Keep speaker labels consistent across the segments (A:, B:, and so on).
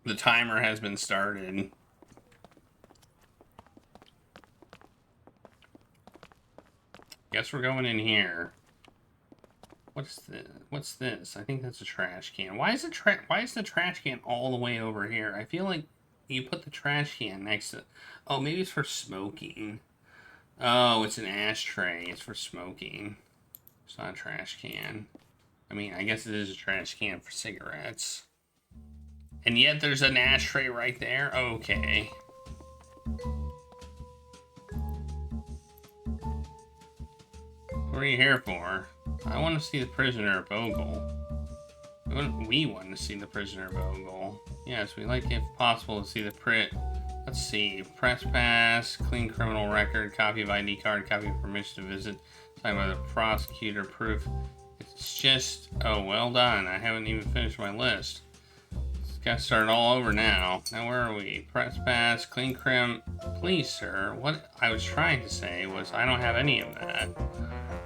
A: The timer has been started. Guess we're going in here. What's this? I think that's a trash can. Why is the trash can all the way over here? I feel like you put the trash can next to... Oh, maybe it's for smoking. Oh, it's an ashtray. It's for smoking. It's not a trash can. I mean, I guess it is a trash can for cigarettes. And yet there's an ashtray right there? Okay. What are you here for? I want to see the prisoner Vogel. We want to see the prisoner Vogel. Yes, we like, if possible, to see the Let's see. Press pass, clean criminal record, copy of ID card, copy of permission to visit, signed by the prosecutor, proof. It's just... Oh, well done. I haven't even finished my list. Got to start all over now. Now where are we? Press pass, clean crim. Please, sir. What I was trying to say was I don't have any of that.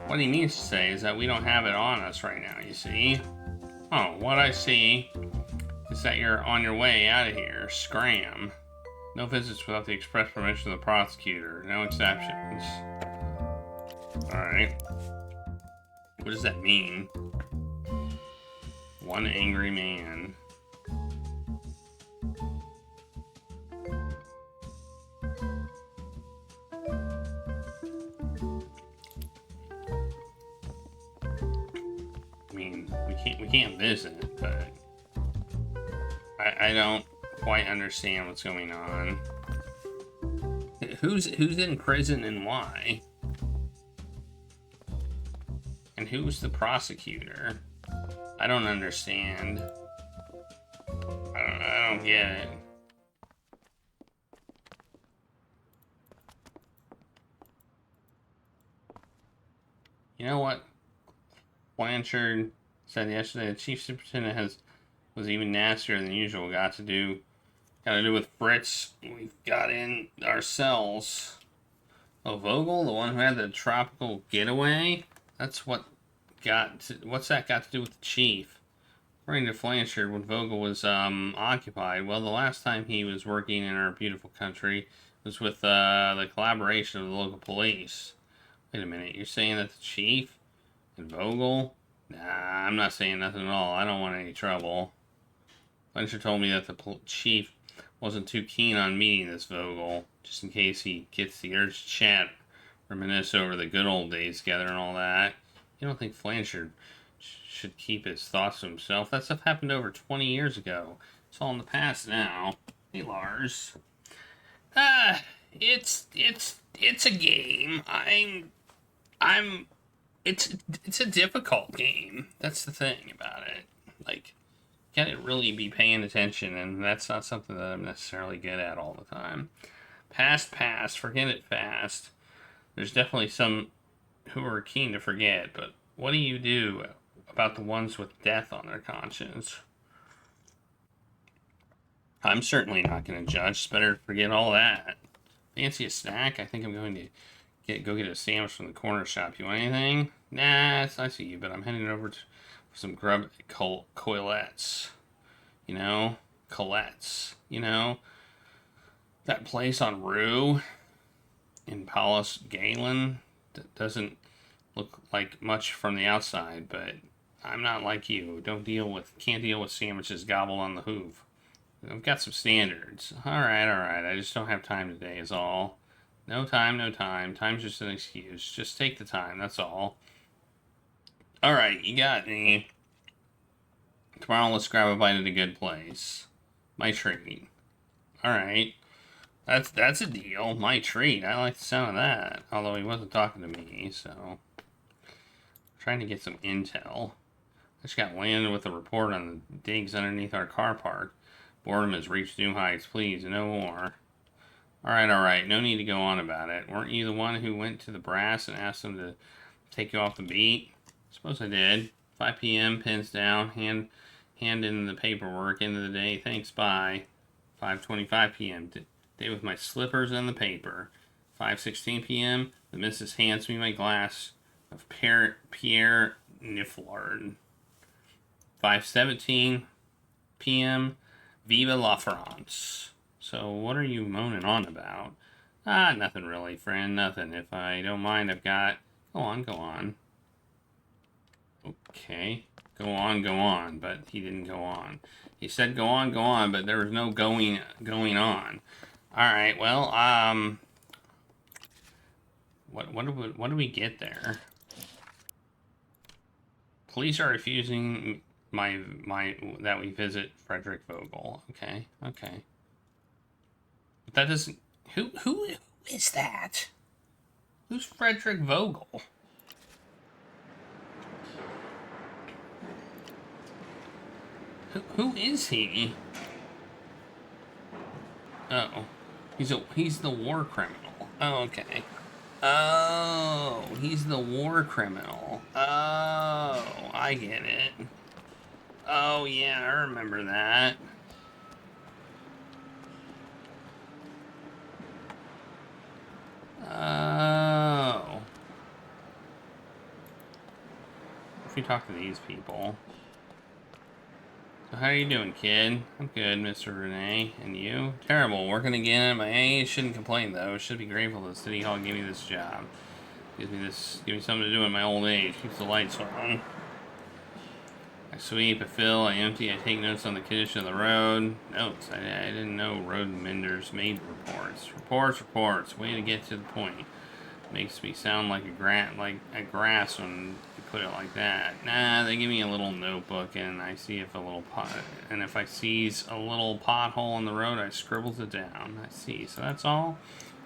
A: What he means to say is that we don't have it on us right now, you see? Oh, what I see is that you're on your way out of here. Scram. No visits without the express permission of the prosecutor. No exceptions. Alright. What does that mean? One angry man. I mean, we can't visit, but I don't quite understand what's going on. Who's in prison and why? And who's the prosecutor? I don't understand. I don't get it. You know what? Blanchard said yesterday the chief superintendent was even nastier than usual. Got to do with Fritz. We've got in ourselves. Oh, Vogel, the one who had the tropical getaway? That's what's that got to do with the chief? According to Blanchard, when Vogel was occupied, well, the last time he was working in our beautiful country was with the collaboration of the local police. Wait a minute, you're saying that the chief and Vogel? Nah, I'm not saying nothing at all. I don't want any trouble. Blanchard told me that the chief wasn't too keen on meeting this Vogel, just in case he gets the urge to chat, reminisce over the good old days together and all that. You don't think Blanchard should keep his thoughts to himself? That stuff happened over 20 years ago. It's all in the past now. Hey, Lars. It's a game. It's a difficult game. That's the thing about it. Like, you gotta really be paying attention, and that's not something that I'm necessarily good at all the time. Past, forget it fast. There's definitely some who are keen to forget, but what do you do about the ones with death on their conscience? I'm certainly not going to judge. It's better to forget all that. Fancy a snack? I think I'm going to go get a sandwich from the corner shop. You want anything? Nah, it's nice of you, but I'm heading over for some grub coilettes. You know? Colettes. You know? That place on Rue in Paulus Galen that doesn't look like much from the outside, but I'm not like you. Can't deal with sandwiches gobbled on the hoof. I've got some standards. Alright. I just don't have time today is all. No time. Time's just an excuse. Just take the time, that's all. Alright, you got me. Tomorrow let's grab a bite at a good place. My treat. Alright. That's a deal. My treat. I like the sound of that. Although he wasn't talking to me, so... Trying to get some intel. I just got landed with a report on the digs underneath our car park. Boredom has reached new heights. Please, no more. Alright. No need to go on about it. Weren't you the one who went to the brass and asked them to take you off the beat? Suppose I did. 5 p.m., pens down, hand in the paperwork, end of the day, thanks, bye. 5:25 p.m., day with my slippers and the paper. 5:16 p.m., the missus hands me my glass of Pierre Niflard. 5:17 p.m., Viva la France. So what are you moaning on about? Ah, nothing really, friend, nothing. If I don't mind, I've got... Go on, go on. Okay. Go on, but he didn't go on. He said go on, but there was no going on. Alright, well, what do we get there? Police are refusing my that we visit Frederick Vogel. Okay. But that doesn't... Who is that? Who's Frederick Vogel? Who is he? Oh. He's the war criminal. Oh, okay. Oh, he's the war criminal. Oh, I get it. Oh, yeah, I remember that. Oh. If we talk to these people. So how are you doing, kid? I'm good, Mr. Renee. And you? Terrible. Working again at my age. Shouldn't complain, though. Should be grateful that City Hall gave me this job. Gives me something to do in my old age. Keeps the lights on. I sweep, I fill, I empty, I take notes on the condition of the road. Notes. I didn't know road menders made reports. Reports. Way to get to the point. Makes me sound like a grass when you put it like that. Nah, they give me a little notebook and I see if if I sees a little pothole in the road, I scribbles it down. I see. So that's all.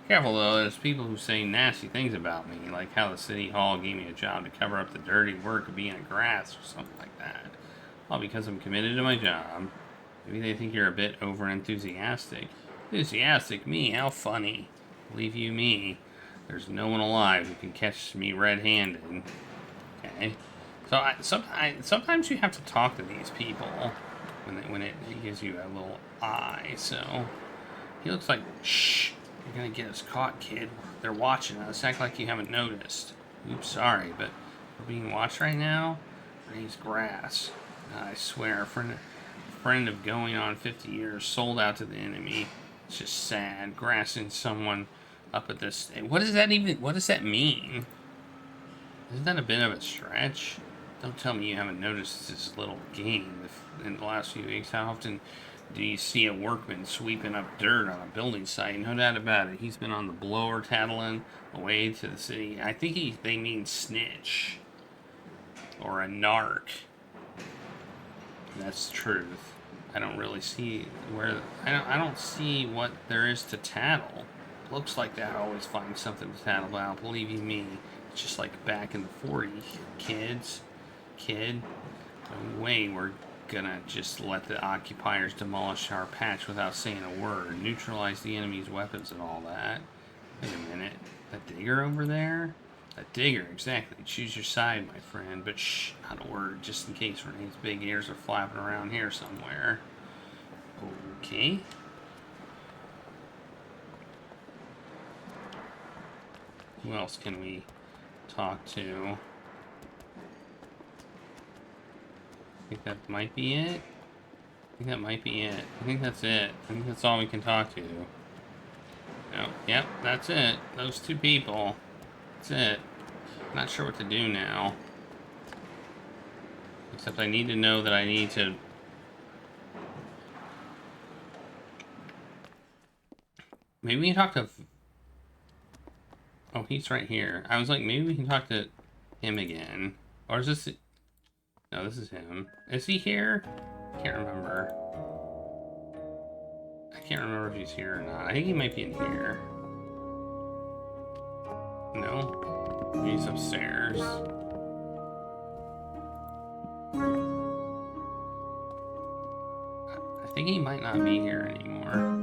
A: Careful though, there's people who say nasty things about me, like how the city hall gave me a job to cover up the dirty work of being a grass or something like that. All because I'm committed to my job. Maybe they think you're a bit over-enthusiastic. Enthusiastic? Me? How funny. Believe you me. There's no one alive who can catch me red-handed. Okay. So sometimes you have to talk to these people when it gives you a little eye. So he looks like, shh, you're gonna get us caught, kid. They're watching us. Act like you haven't noticed. Oops, sorry, but we're being watched right now. Raised grass. I swear, friend of going on 50 years, sold out to the enemy. It's just sad, grassing someone up at this. What does that mean? Isn't that a bit of a stretch? Don't tell me you haven't noticed this little game in the last few weeks. How often do you see a workman sweeping up dirt on a building site? No doubt about it. He's been on the blower tattling away to the city. I think they mean snitch. Or a narc. That's the truth. I don't really see I don't see what there is to tattle. Looks like that always finds something to tattle about. Believe you me, it's just like back in the 40s. Kid, no way we're gonna just let the occupiers demolish our patch without saying a word. Neutralize the enemy's weapons and all that. Wait a minute, that digger over there? A digger, exactly. Choose your side, my friend. But shh, not a word, just in case Renee's big ears are flapping around here somewhere. Okay. Who else can we talk to? I think that might be it. I think that's it. I think that's all we can talk to. Oh, yep, that's it. Those two people. That's it. Not sure what to do now. Except I need to know that I need to... Maybe we can talk to... Oh, he's right here. I was like, maybe we can talk to him again. Or is this... No, this is him. Is he here? I can't remember. I can't remember if he's here or not. I think he might be in here. No? He's upstairs. I think he might not be here anymore.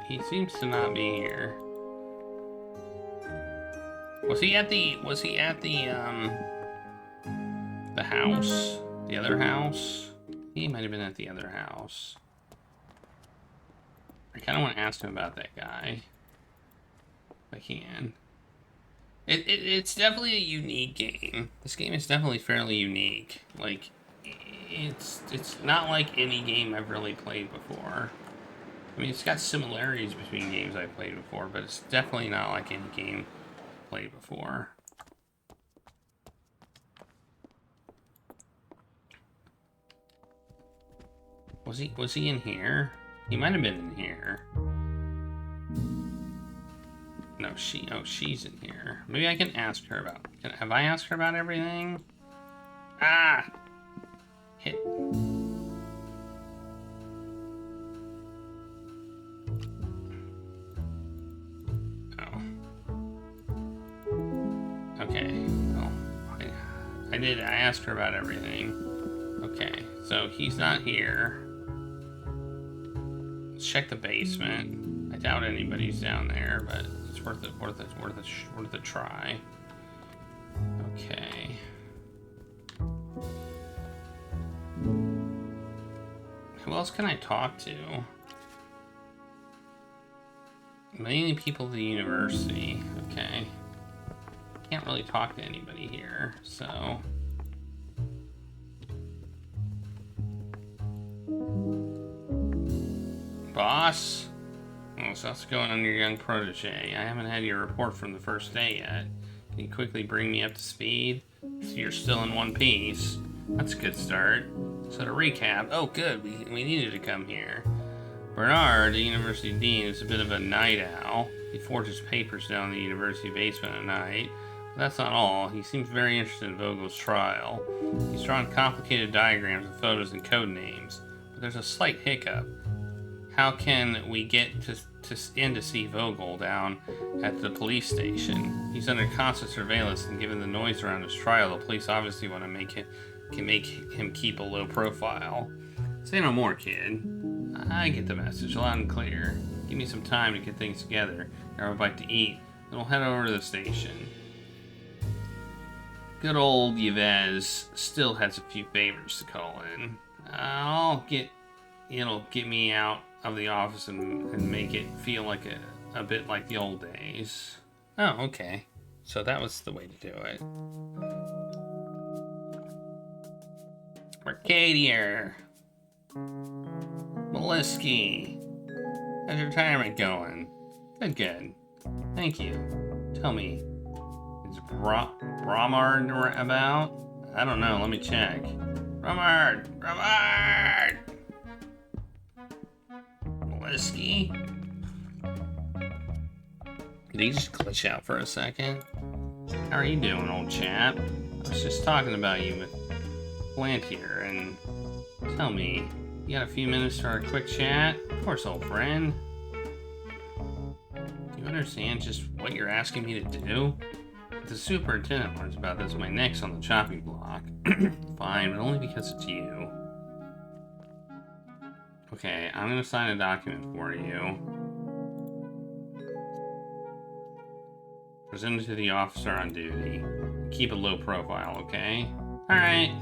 A: He seems to not be here. Was he at the house? The other house? He might have been at the other house. I kind of want to ask him about that guy. If I can. It's definitely a unique game. This game is definitely fairly unique. Like, it's not like any game I've really played before. I mean, it's got similarities between games I've played before, but it's definitely not like any game I've played before. Was he in here? He might have been in here. No, she's in here. Maybe I can ask her about... have I asked her about everything? Ah! Hit. Oh. Okay. Well, I asked her about everything. Okay, so he's not here. Let's check the basement. I doubt anybody's down there, but it's worth a try. Okay. Who else can I talk to? Mainly people at the university. Okay. Can't really talk to anybody here, so. Boss? Oh, so what's going on your young protege? I haven't had your report from the first day yet. Can you quickly bring me up to speed? So you're still in one piece. That's a good start. So to recap, oh good, we needed to come here. Bernard, the university dean, is a bit of a night owl. He forges papers down in the university basement at night. But that's not all. He seems very interested in Vogel's trial. He's drawn complicated diagrams with photos and code names. But there's a slight hiccup. How can we get in to see Vogel down at the police station? He's under constant surveillance, and given the noise around his trial, the police obviously want to make him keep a low profile. Say no more, kid. I get the message loud and clear. Give me some time to get things together, grab a bite to eat, then we'll head over to the station. Good old Yves still has a few favors to call in. It'll get me out of the office and make it feel like a bit like the old days. Oh, okay. So that was the way to do it. Arcadier. Molesky. How's your retirement going? Good. Thank you. Tell me, is Bromard about? I don't know, let me check. Bromard! Molesky? Did he just glitch out for a second? How are you doing, old chap? I was just talking about you with Plant here, and tell me, you got a few minutes for a quick chat? Of course, old friend. Do you understand just what you're asking me to do? If the superintendent learns about this, my neck's on the chopping block. Fine, but only because it's you. Okay, I'm gonna sign a document for you. Present it to the officer on duty. Keep a low profile, okay? Alright.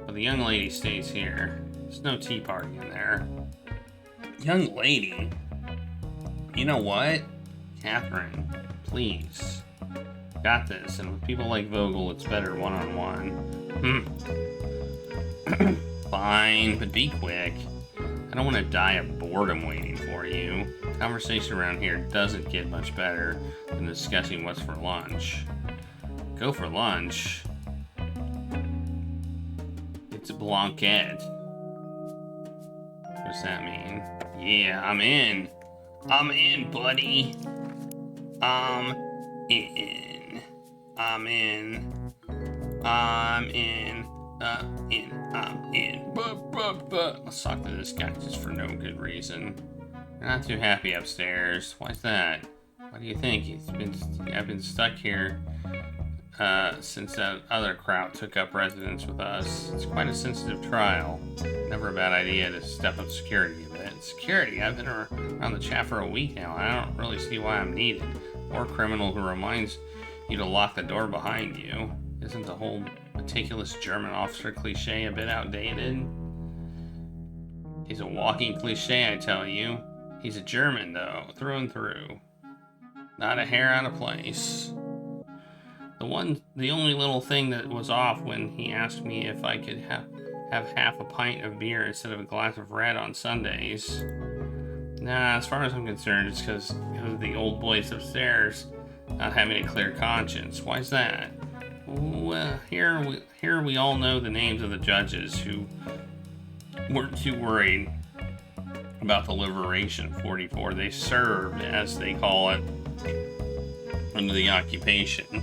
A: But the young lady stays here. There's no tea party in there. Young lady? You know what? Catherine, please. Got this, and with people like Vogel, it's better one-on-one. Fine, but be quick. I don't want to die of boredom waiting for you. Conversation around here doesn't get much better than discussing what's for lunch. Go for lunch? It's a blanquette. What does that mean? Yeah, I'm in. I'm in, buddy. I'm in. Let's talk to this guy just for no good reason. You're not too happy upstairs. Why's that? What do you think? I've been stuck here since that other crowd took up residence with us. It's quite a sensitive trial. Never a bad idea to step up security a bit. Security? I've been around the chat for a week now. I don't really see why I'm needed. Or criminal who reminds you to lock the door behind you. Isn't the whole meticulous German officer cliche a bit outdated? He's a walking cliche, I tell you. He's a German, though, through and through. Not a hair out of place. The only little thing that was off when he asked me if I could have half a pint of beer instead of a glass of red on Sundays. Nah, as far as I'm concerned, it's because of the old boys upstairs not having a clear conscience. Why's that? Well, here we all know the names of the judges who weren't too worried about the liberation of 44. They served, as they call it, under the occupation.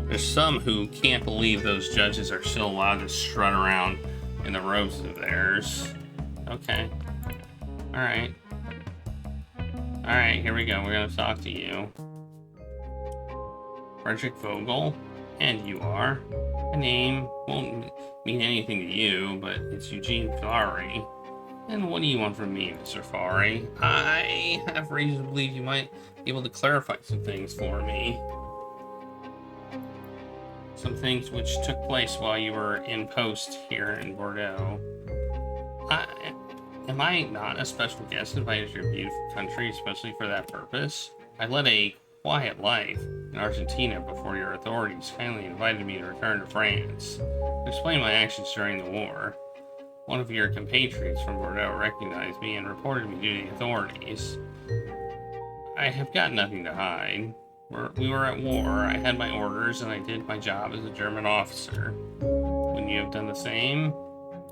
A: There's some who can't believe those judges are still allowed to strut around in the robes of theirs. Okay. Alright. Alright, here we go. We're gonna talk to you. Frederick Vogel. And you are. A name won't mean anything to you, but it's Eugene Fleury. And what do you want from me, Mr. Fleury? I have reason to believe you might be able to clarify some things for me. Some things which took place while you were in post here in Bordeaux. Am I not a special guest invited to your beautiful country, especially for that purpose? I led a quiet life in Argentina before your authorities kindly invited me to return to France. To explain my actions during the war, one of your compatriots from Bordeaux recognized me and reported me to the authorities. I have got nothing to hide. We were at war, I had my orders, and I did my job as a German officer. Wouldn't you have done the same?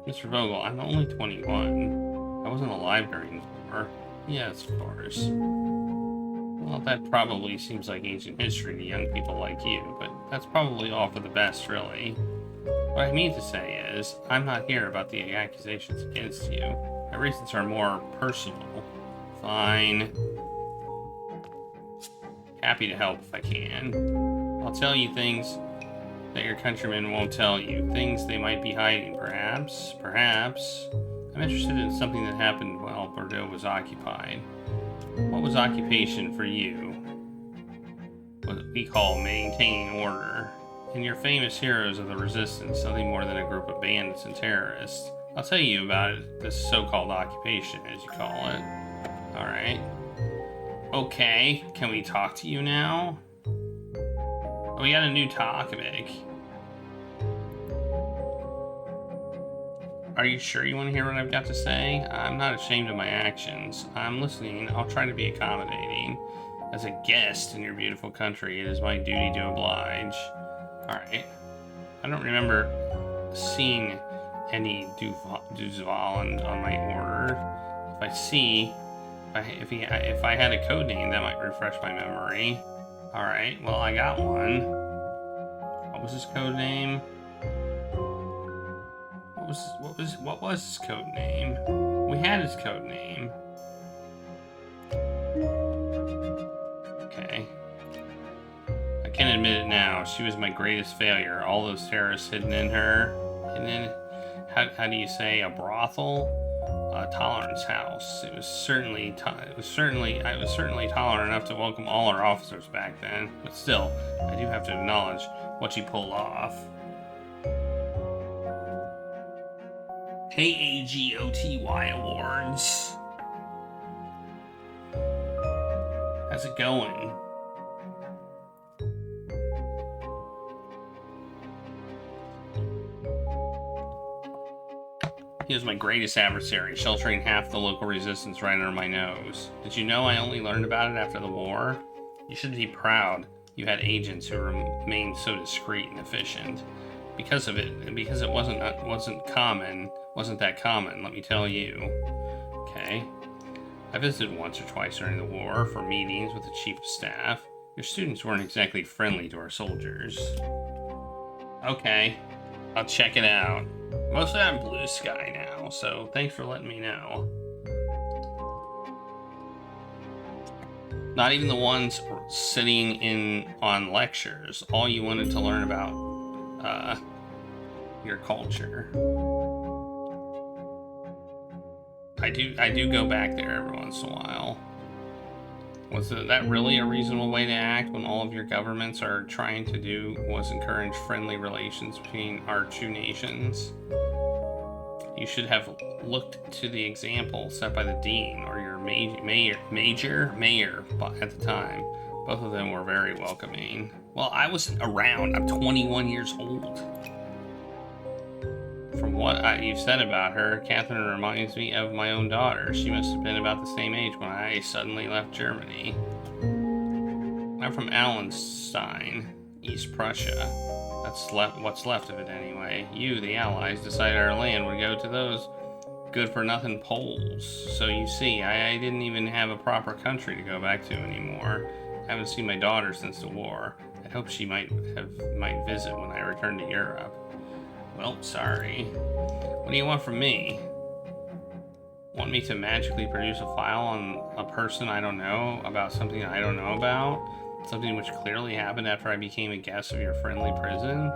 A: Mr. Vogel, I'm only 21. I wasn't alive during the war. Yes, of course. Well, that probably seems like ancient history to young people like you, but that's probably all for the best, really. What I mean to say is, I'm not here about the accusations against you. My reasons are more personal. Fine. Happy to help if I can. I'll tell you things that your countrymen won't tell you. Things they might be hiding, perhaps. Perhaps. I'm interested in something that happened while Bordeaux was occupied. What was occupation for you? What we call maintaining order. And your famous heroes of the resistance, nothing more than a group of bandits and terrorists. I'll tell you about it, this so-called occupation, as you call it. Alright. Okay, can we talk to you now? Oh, we got a new topic. Are you sure you want to hear what I've got to say? I'm not ashamed of my actions. I'm listening. I'll try to be accommodating. As a guest in your beautiful country, it is my duty to oblige. Alright. I don't remember seeing any Duval on my order. If I had a code name, that might refresh my memory. Alright, well, I got one. What was his code name? What was his code name? We had his code name. Okay. I can admit it now. She was my greatest failure. All those terrorists hidden in her. And then, how do you say, a brothel? A tolerance house. I was certainly tolerant enough to welcome all our officers back then. But still, I do have to acknowledge what she pulled off. AAGOTY Awards. How's it going? He was my greatest adversary, sheltering half the local resistance right under my nose. Did you know I only learned about it after the war? You should be proud you had agents who remained so discreet and efficient. Because of it, and because it wasn't that common, let me tell you. Okay. I visited once or twice during the war for meetings with the chief of staff. Your students weren't exactly friendly to our soldiers. Okay. I'll check it out. Mostly I'm blue sky now, so thanks for letting me know. Not even the ones sitting in on lectures. All you wanted to learn about your culture. I do go back there every once in a while. Was that really a reasonable way to act when all of your governments are trying to do was encourage friendly relations between our two nations? You should have looked to the example set by the dean or your mayor at the time. Both of them were very welcoming. Well, I wasn't around. I'm 21 years old. From what you've said about her, Catherine reminds me of my own daughter. She must have been about the same age when I suddenly left Germany. I'm from Allenstein, East Prussia. That's what's left of it anyway. You, the Allies, decided our land would go to those good-for-nothing Poles. So you see, I didn't even have a proper country to go back to anymore. I haven't seen my daughter since the war. I hope she might visit when I return to Europe. Well, sorry. What do you want from me? Want me to magically produce a file on a person I don't know about something I don't know about? Something which clearly happened after I became a guest of your friendly prison?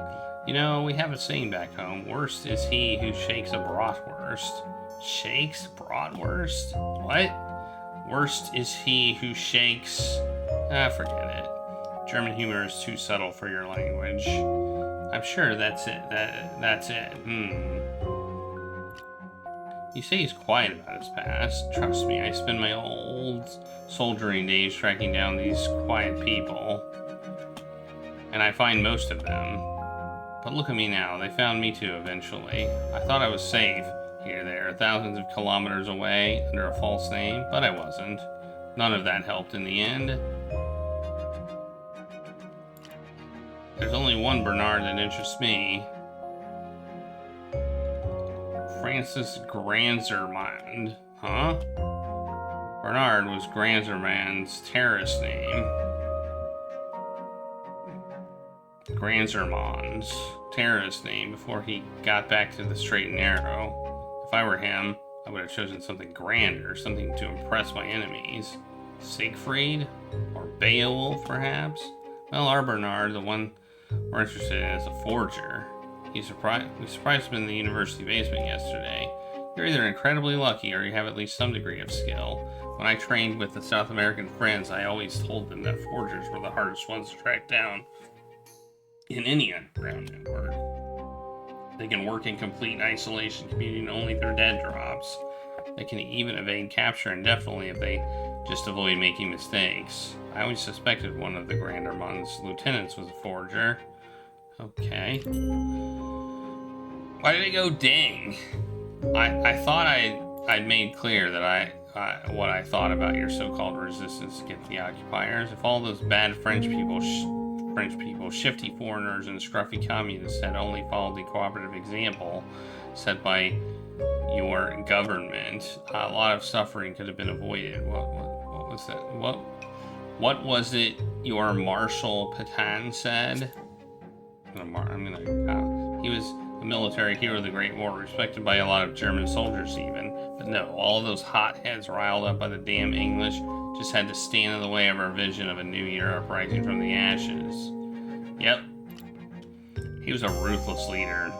A: You know, we have a saying back home. Worst is he who shakes a bratwurst. Shakes bratwurst? What? Worst is he who shakes... forget it. German humor is too subtle for your language. I'm sure that's it. That's it. You say he's quiet about his past. Trust me, I spend my old soldiering days tracking down these quiet people. And I find most of them. But look at me now. They found me too eventually. I thought I was safe here, there, thousands of kilometers away under a false name, but I wasn't. None of that helped in the end. There's only one Bernard that interests me. Francis Granzermond. Huh? Bernard was Granzermond's terrorist name. Granzermond's terrorist name before he got back to the straight and narrow. If I were him, I would have chosen something grander, something to impress my enemies. Siegfried? Or Beowulf, perhaps? Well, our Bernard, the one we're interested in, is a forger. We surprised him in the university basement yesterday. You're either incredibly lucky or you have at least some degree of skill. When I trained with the South American friends, I always told them that forgers were the hardest ones to track down in any underground network. They can work in complete isolation, commuting only through dead drops. They can even evade capture indefinitely if they just avoid making mistakes. I always suspected one of the Grandermond's lieutenants was a forger. Okay. Why did it go ding? I thought I'd made clear that what I thought about your so-called resistance against the occupiers. If all those bad French people, shifty foreigners, and scruffy communists had only followed the cooperative example set by your government, a lot of suffering could have been avoided. What was that? What was it your Marshal Pétain said? He was a military hero of the Great War, respected by a lot of German soldiers even. But no, all those hotheads riled up by the damn English just had to stand in the way of our vision of a new Europe rising from the ashes. Yep. He was a ruthless leader,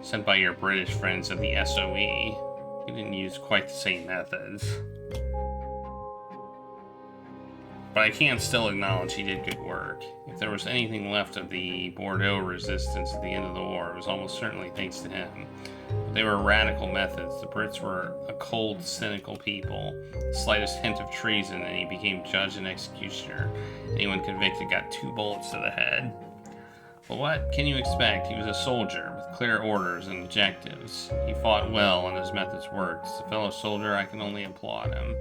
A: sent by your British friends at the SOE. He didn't use quite the same methods. But I can still acknowledge he did good work. If there was anything left of the Bordeaux resistance at the end of the war, it was almost certainly thanks to him. But they were radical methods. The Brits were a cold, cynical people. The slightest hint of treason and he became judge and executioner. Anyone convicted got 2 bullets to the head. But what can you expect? He was a soldier with clear orders and objectives. He fought well and his methods worked. As a fellow soldier, I can only applaud him.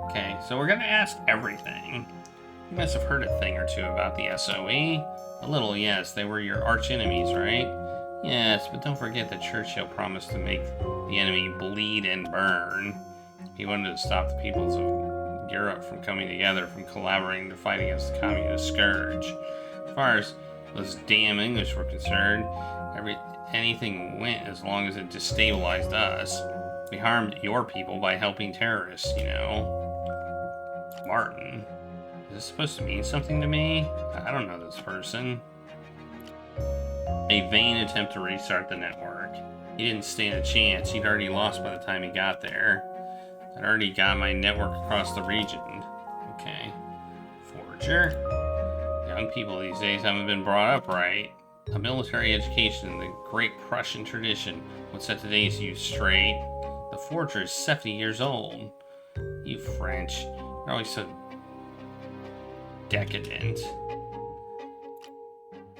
A: Okay, so we're going to ask everything. You must have heard a thing or two about the SOE. A little, yes. They were your arch enemies, right? Yes, but don't forget that Churchill promised to make the enemy bleed and burn. He wanted to stop the peoples of Europe from coming together, from collaborating to fight against the communist scourge. As far as those damn English were concerned, anything went as long as it destabilized us. We harmed your people by helping terrorists, you know. Martin. Is this supposed to mean something to me? I don't know this person. A vain attempt to restart the network. He didn't stand a chance. He'd already lost by the time he got there. I'd already got my network across the region. torture? Young people these days haven't been brought up right. A military education in the great Prussian tradition would set today's youth straight. The forger is 70 years old. You French, you're always so decadent.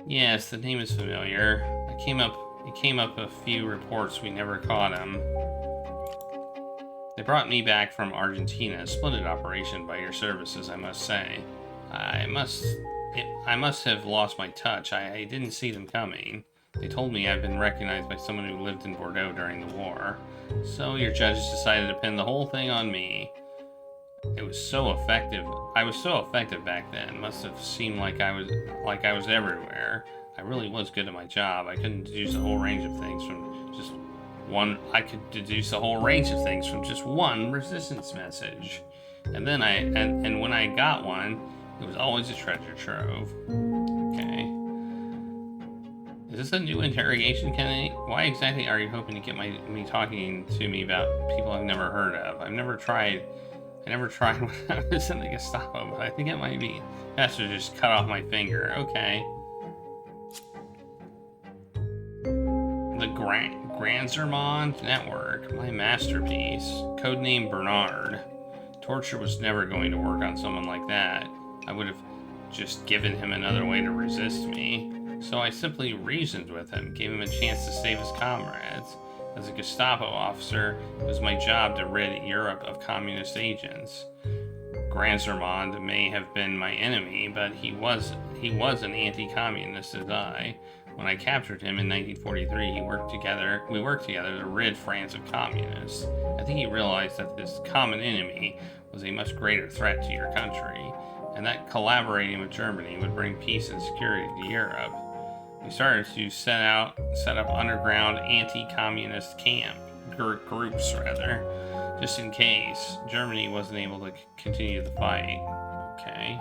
A: Yes, the name is familiar. It came up a few reports we never caught him. They brought me back from Argentina, a splendid operation by your services, I must say. I must have lost my touch. I didn't see them coming. They told me I'd been recognized by someone who lived in Bordeaux during the war. So your judges decided to pin the whole thing on me. It was so effective. I was so effective back then. Must have seemed like I was everywhere. I really was good at my job. I could deduce a whole range of things from just one resistance message. And then and when I got one, it was always a treasure trove. Okay. Is this a new interrogation, Kennedy? Why exactly are you hoping to get me talking to me about people I've never heard of? I never tried when I was in the Gestapo, but I think it might be best to just cut off my finger. Okay. The Granzermond Network, my masterpiece. Codename Bernard. Torture was never going to work on someone like that. I would have just given him another way to resist me. So I simply reasoned with him, gave him a chance to save his comrades. As a Gestapo officer, it was my job to rid Europe of communist agents. Granzermond may have been my enemy, but he was an anti-communist as I. When I captured him in 1943, we worked together to rid France of communists. I think he realized that this common enemy was a much greater threat to your country, and that collaborating with Germany would bring peace and security to Europe. We started to set up underground anti-communist groups, just in case Germany wasn't able to continue the fight. Okay.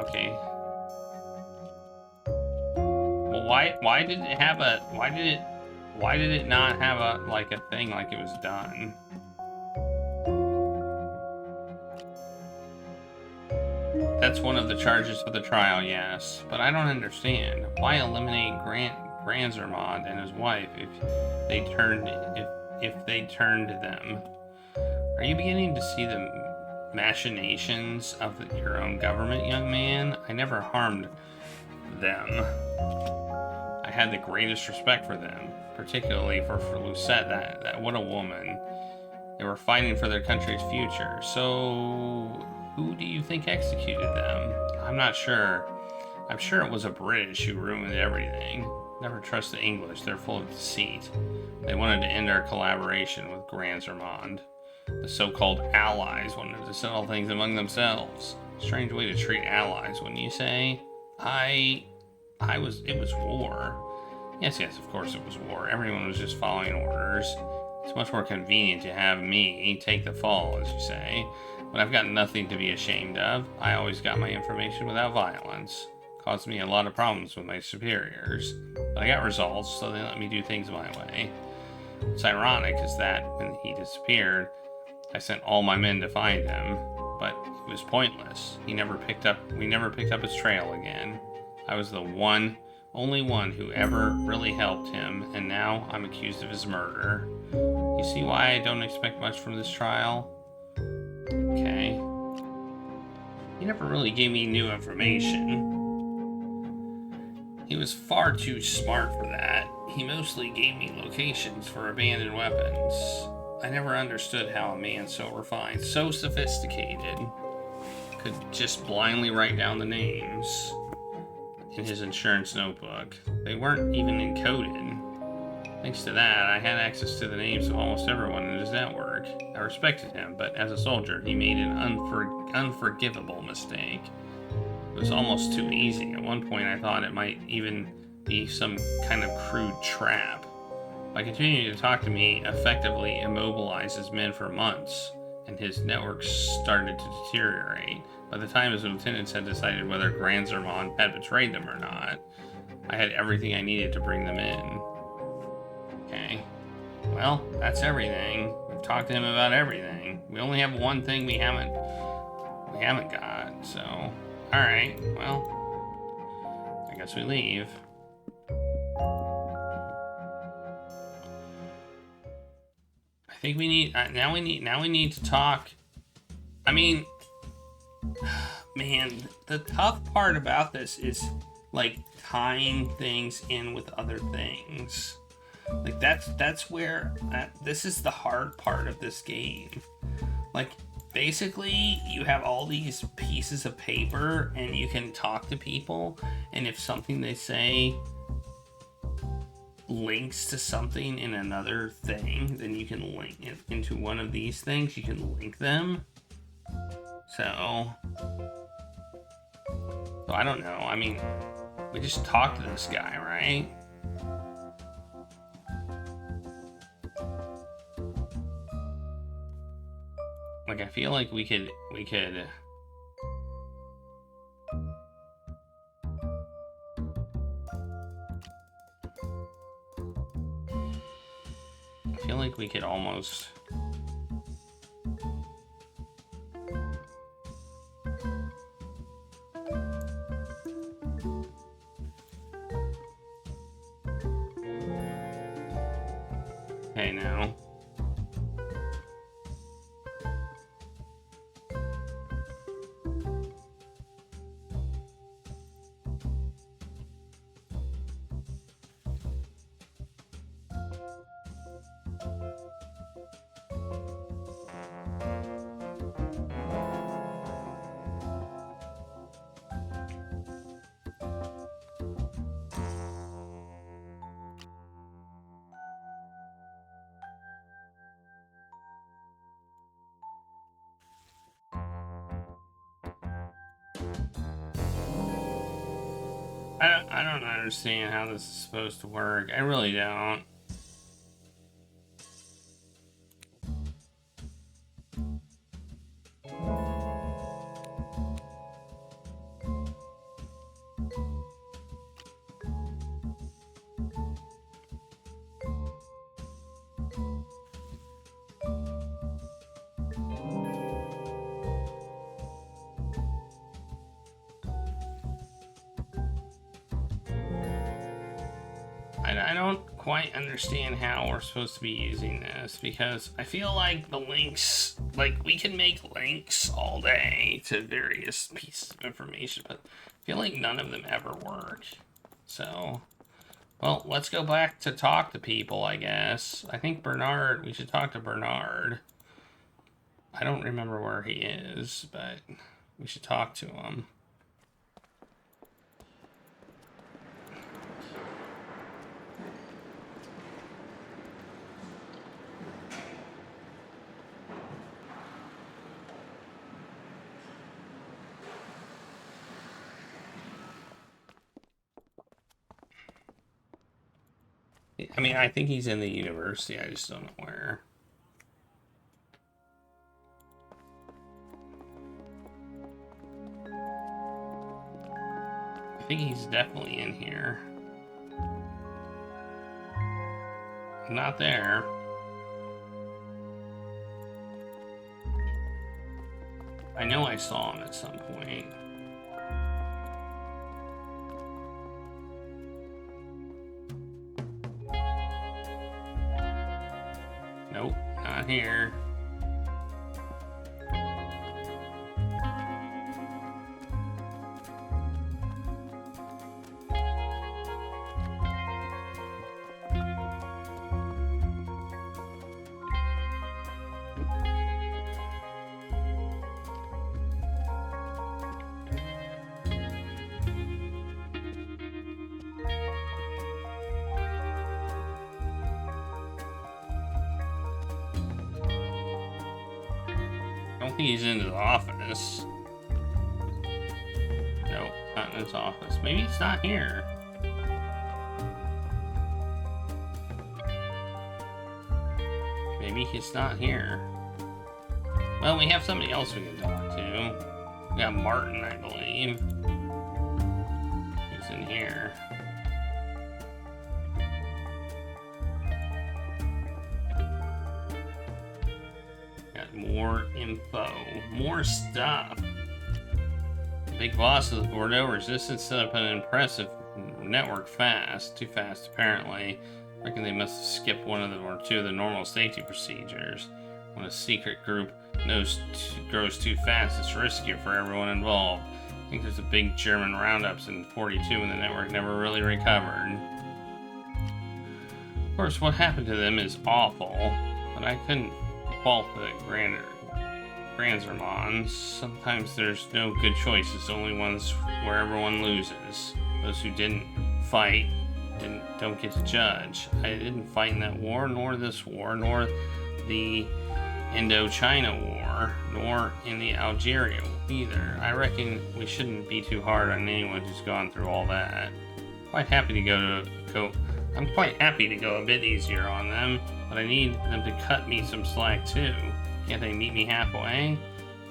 A: Okay. Well, why did it not have a thing like it was done? That's one of the charges for the trial, yes. But I don't understand. Why eliminate Granzermond and his wife if they turned them? Are you beginning to see the machinations of your own government, young man? I never harmed them. I had the greatest respect for them, particularly for Lucette. That what a woman. They were fighting for their country's future. So who do you think executed them? I'm not sure. I'm sure it was a British who ruined everything. Never trust the English, they're full of deceit. They wanted to end our collaboration with Granzermond. The so-called allies wanted to settle things among themselves. Strange way to treat allies, wouldn't you say? It was war. Yes, of course it was war. Everyone was just following orders. It's much more convenient to have me take the fall, as you say. But I've got nothing to be ashamed of. I always got my information without violence. Caused me a lot of problems with my superiors. But I got results, so they let me do things my way. What's ironic is that when he disappeared, I sent all my men to find him. But it was pointless. We never picked up his trail again. I was the only one who ever really helped him, and now I'm accused of his murder. You see why I don't expect much from this trial? Okay. He never really gave me new information. He was far too smart for that. He mostly gave me locations for abandoned weapons. I never understood how a man so refined, so sophisticated, could just blindly write down the names in his insurance notebook. They weren't even encoded. Thanks to that, I had access to the names of almost everyone in his network. I respected him, but as a soldier, he made an unforgivable mistake. It was almost too easy. At one point, I thought it might even be some kind of crude trap. By continuing to talk to me, effectively immobilized his men for months, and his network started to deteriorate. By the time his lieutenants had decided whether Granzermond had betrayed them or not, I had everything I needed to bring them in. Okay. Well, that's everything. We've talked to him about everything. We only have one thing we haven't we haven't got, so... Alright, well... I guess we leave. I think we need... now we need to talk... I mean... Man, the tough part about this is, like, tying things in with other things. Like, that's where... this is the hard part of this game. Like, basically, you have all these pieces of paper, and you can talk to people, and if something they say links to something in another thing, then you can link it into one of these things. You can link them. So I don't know. I mean, we just talked to this guy, right? Like, I feel like we could... I feel like we could almost... Okay, now. I don't understand how this is supposed to work. I really don't. I don't quite understand how we're supposed to be using this, because I feel like the links, like, we can make links all day to various pieces of information, but I feel like none of them ever work. So, well, let's go back to talk to people, I guess. I think Bernard, we should talk to Bernard. I don't remember where he is, but we should talk to him. I mean, I think he's in the university. I just don't know where. I think he's definitely in here. Not there. I know I saw him at some point. Nope, not here. I don't think he's in his office. Nope, not in his office. Maybe he's not here. Maybe he's not here. Well, we have somebody else we can talk to. We got Martin, I believe. He's in here. More info, more stuff. Big boss of the Bordeaux resistance set up an impressive network fast. Too fast, apparently. I reckon they must have skipped one of the or two of the normal safety procedures. When a secret group grows too fast, it's riskier for everyone involved. I think there's a big German roundups in 42 and the network never really recovered. Of course, what happened to them is awful, but I couldn't fault the Granzermons. Sometimes there's no good choices, only ones where everyone loses. Those who didn't fight don't get to judge. I didn't fight in that war, nor this war, nor the Indochina War, nor in the Algeria either. I reckon we shouldn't be too hard on anyone who's gone through all that. I'm quite happy to go a bit easier on them, but I need them to cut me some slack too. Can't they meet me halfway?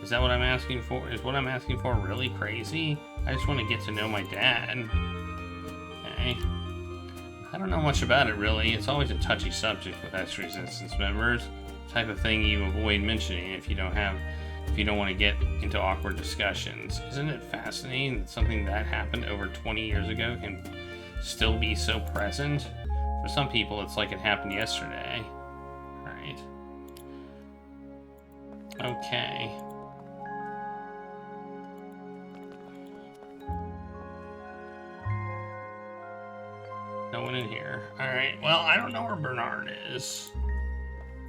A: Is that what I'm asking for? Is what I'm asking for really crazy? I just want to get to know my dad. Okay. I don't know much about it really. It's always a touchy subject with ex-resistance members. Type of thing you avoid mentioning if you don't want to get into awkward discussions. Isn't it fascinating that something that happened over 20 years ago can still be so present? For some people, it's like it happened yesterday. Right. Okay. No one in here. Alright, well, I don't know where Bernard is.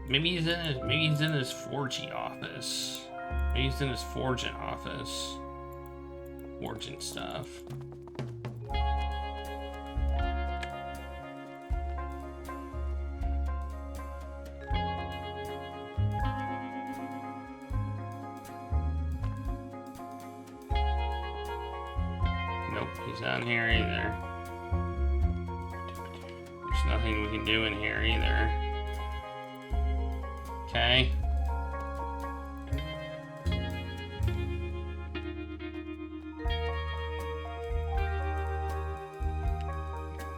A: Maybe he's in his forging office. Maybe he's in his forging office. Forging stuff. Nope, he's not here either. There's nothing we can do in here either. Okay.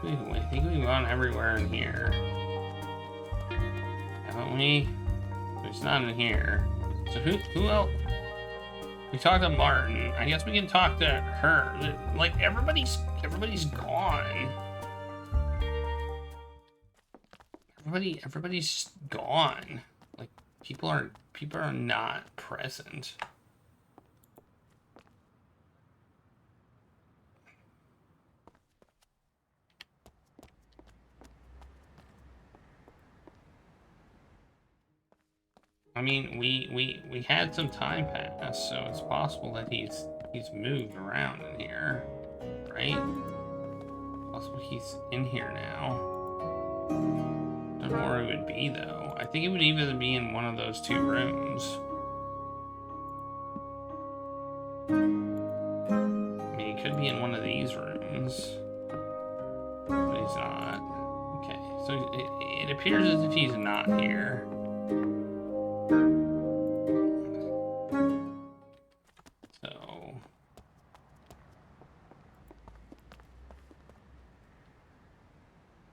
A: I think we've gone everywhere in here. Haven't we? It's not in here. So who else? We talked to Martin. I guess we can talk to her. Like everybody's gone. Everybody's just gone. Like people are not present. I mean, we had some time pass, so it's possible that he's moved around in here, right? Possible he's in here now. Don't know where he would be though. I think he would either be in one of those two rooms. I mean, he could be in one of these rooms, but he's not. Okay, so it appears as if he's not here.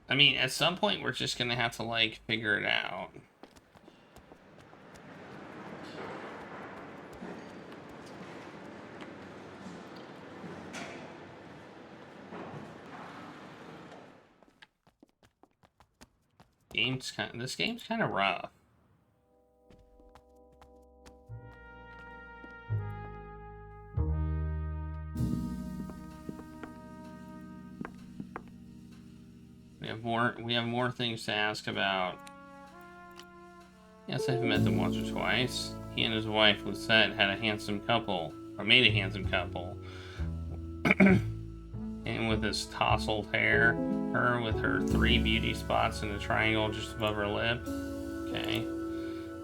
A: I mean, at some point, we're just gonna have to, like, figure it out. This game's kind of rough. We have more things to ask about. Yes, I've met them once or twice. He and his wife, Lucette, had a handsome couple, or made a handsome couple. And with his tousled hair, her with her 3 beauty spots and a triangle just above her lip. Okay.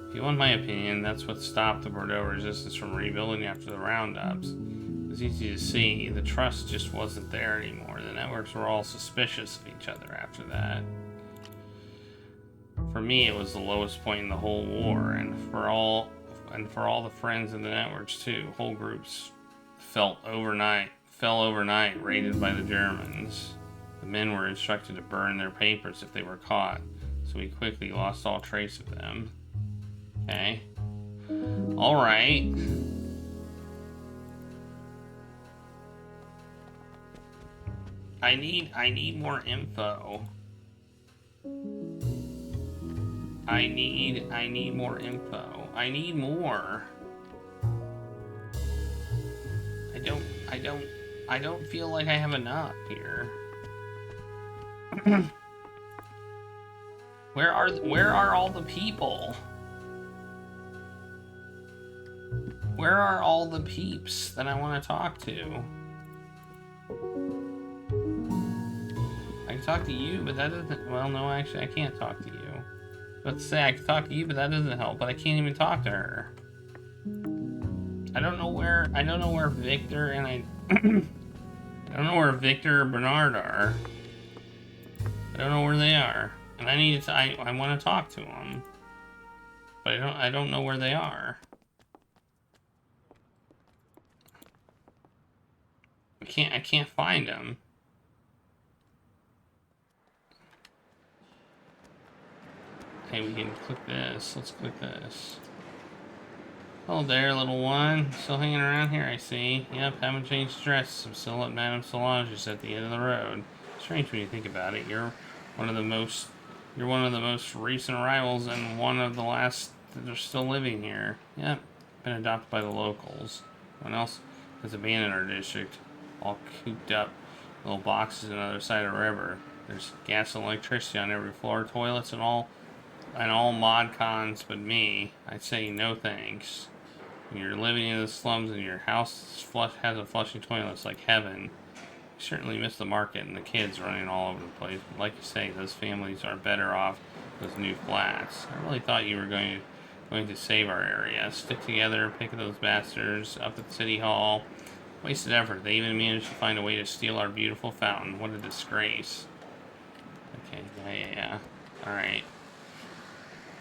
A: If you want my opinion, that's what stopped the Bordeaux resistance from rebuilding after the roundups. It was easy to see. The trust just wasn't there anymore. The networks were all suspicious of each other after that. For me, it was the lowest point in the whole war, and for all the friends in the networks too. Whole groups fell overnight, raided by the Germans. The men were instructed to burn their papers if they were caught, so we quickly lost all trace of them. Okay. All right. I need more info. I need more info. I need more. I don't feel like I have enough here. Where are all the people? Where are all the peeps that I want to talk to? I can talk to you, but that doesn't... Well, no, actually, I can't talk to you. Let's say I can talk to you, but that doesn't help. But I can't even talk to her. I don't know where Victor and I don't know where Victor or Bernard are. I don't know where they are, and I want to talk to them, but I don't know where they are. I can't find them. Hey, we can click this. Let's click this. Oh, there, little one. Still hanging around here, I see. Yep, haven't changed dress. I'm still at Madame Solange's at the end of the road. Strange when you think about it. You're one of the most recent arrivals and one of the last that are still living here. Yep, been adopted by the locals. Everyone else has abandoned our district, all cooped up little boxes on the other side of the river. There's gas and electricity on every floor, toilets and all mod cons, but me. I'd say no thanks. When you're living in the slums and your house has a flushing toilet, it's like heaven. You certainly miss the market and the kids running all over the place. But like you say, those families are better off with new flats. I really thought you were going to save our area. Stick together, pick those bastards up at City Hall. Wasted effort. They even managed to find a way to steal our beautiful fountain. What a disgrace. Okay, yeah. Alright.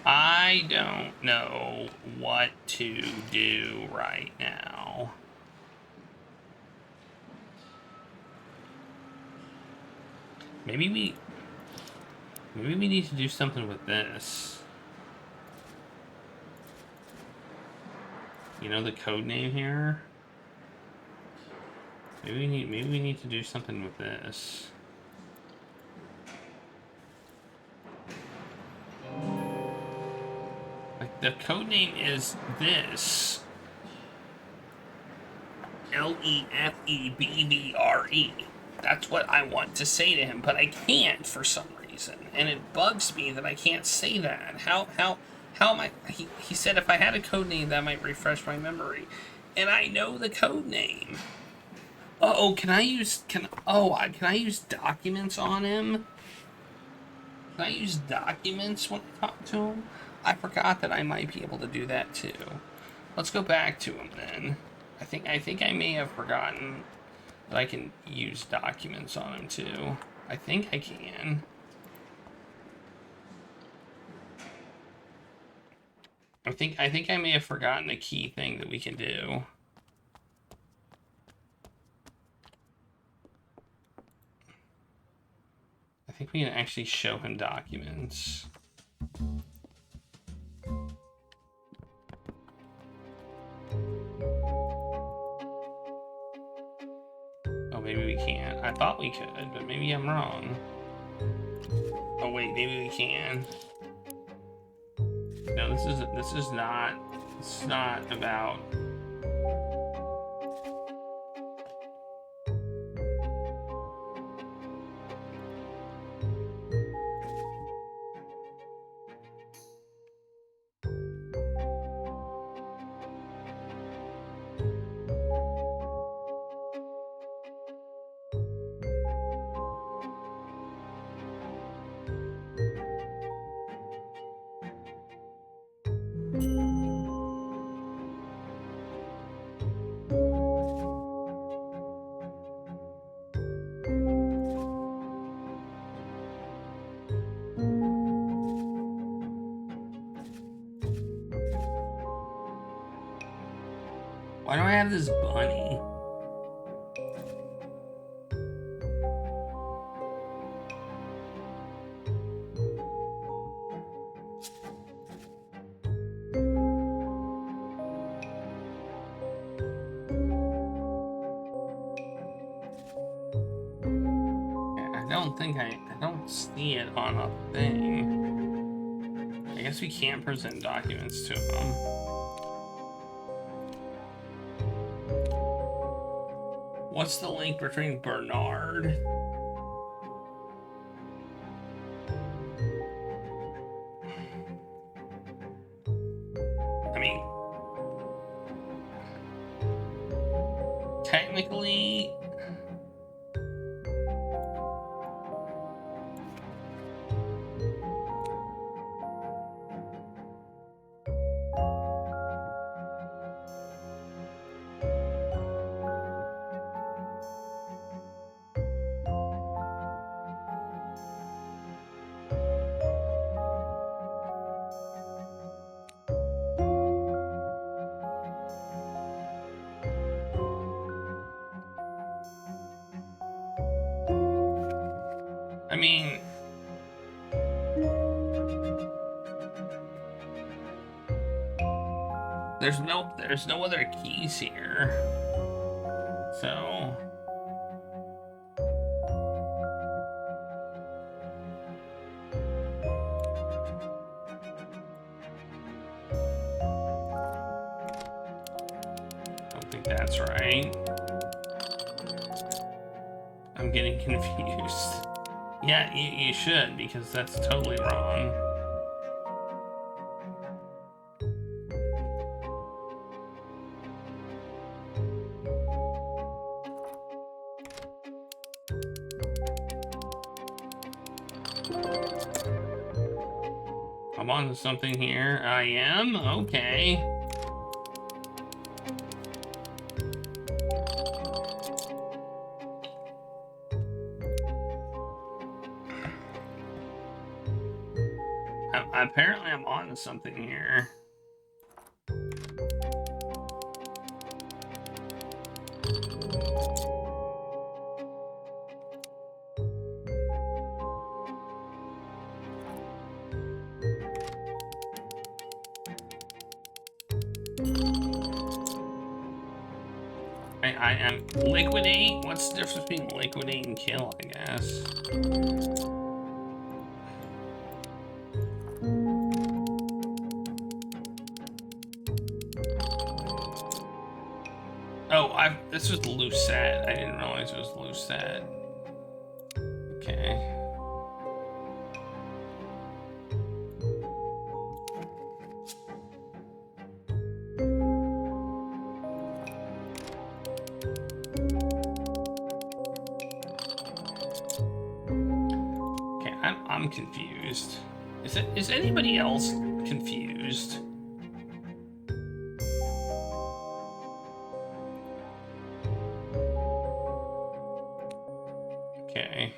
A: I don't know what to do right now. Maybe we need to do something with this. You know the code name here? Maybe we need to do something with this. Like, the code name is this. LEFEBBRE. That's what I want to say to him, but I can't for some reason. And it bugs me that I can't say that. How am I... He said if I had a code name, that might refresh my memory. And I know the code name. Oh, can I use documents on him? Can I use documents when I talk to him? I forgot that I might be able to do that too. Let's go back to him then. I think I may have forgotten that I can use documents on him too. I think I can. I think I may have forgotten a key thing that we can do. I think we can actually show him documents. Oh, maybe we can't. I thought we could, but maybe I'm wrong. Oh wait, maybe we can. No, this is not about... Why do I have this bunny? I don't see it on a thing. I guess we can't present documents to them. What's the link between Bernard? I mean, technically, there's no other keys here. So I don't think that's right. I'm getting confused. Yeah, you should, because that's totally wrong. I'm on to something here. I am? Okay. Apparently I'm on to something here. I am liquidate? What's the difference between liquidate and kill, I guess? Oh, this was Lucette. I didn't realize it was Lucette. Okay. I'm confused. Is anybody else confused? Okay.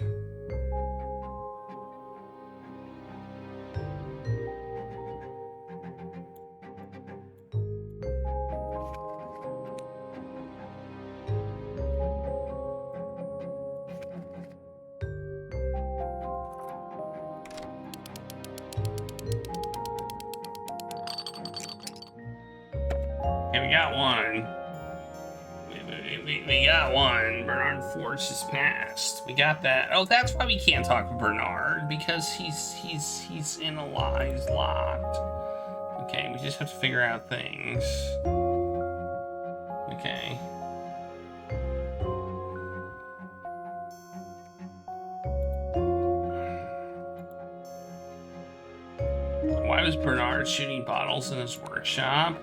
A: Okay, we got one. We got one. Bernard Forge is passed. We got that. Oh, that's why we can't talk to Bernard, because he's in a lie. He's locked. Okay, we just have to figure out things. Okay. Why was Bernard shooting bottles in his workshop?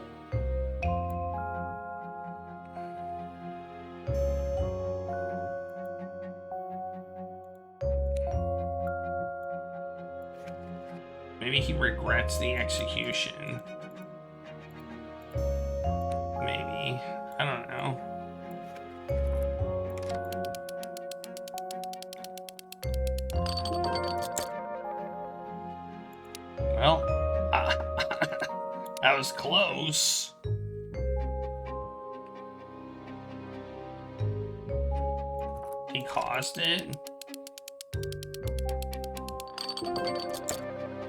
A: Maybe he regrets the execution. Maybe. I don't know. Well, that was close. He caused it.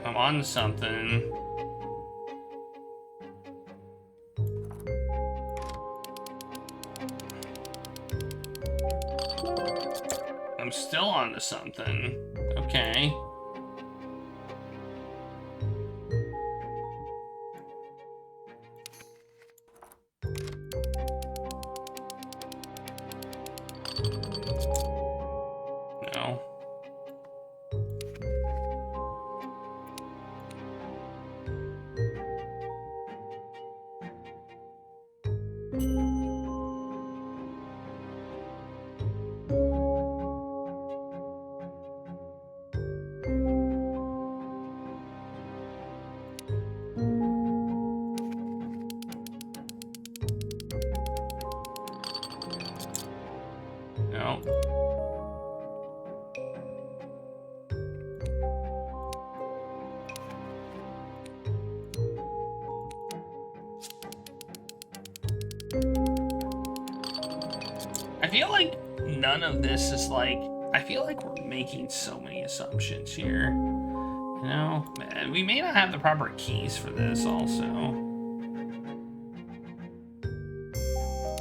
A: I'm on something. I'm still onto something. Okay. No. No. I feel like none of this is like, I feel like we're making so many assumptions here. You know, we may not have the proper keys for this also.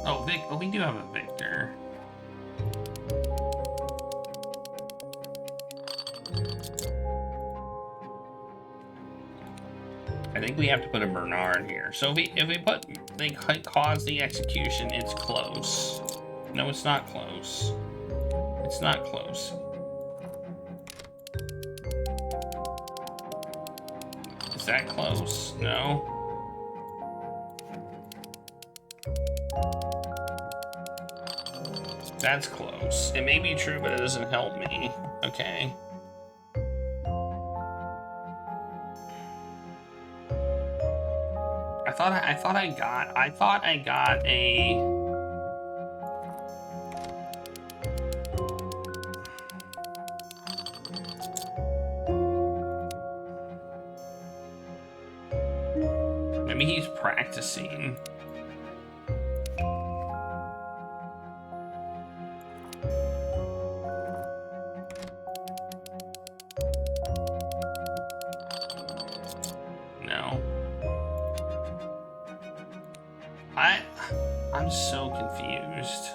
A: Oh, we do have a Victor. I think we have to put a Bernard here. So if we put, they cause the execution, it's close. No, it's not close. It's not close. Is that close? No. That's close. It may be true, but it doesn't help me. Okay. I thought I got a. Maybe he's practicing. No. I'm so confused.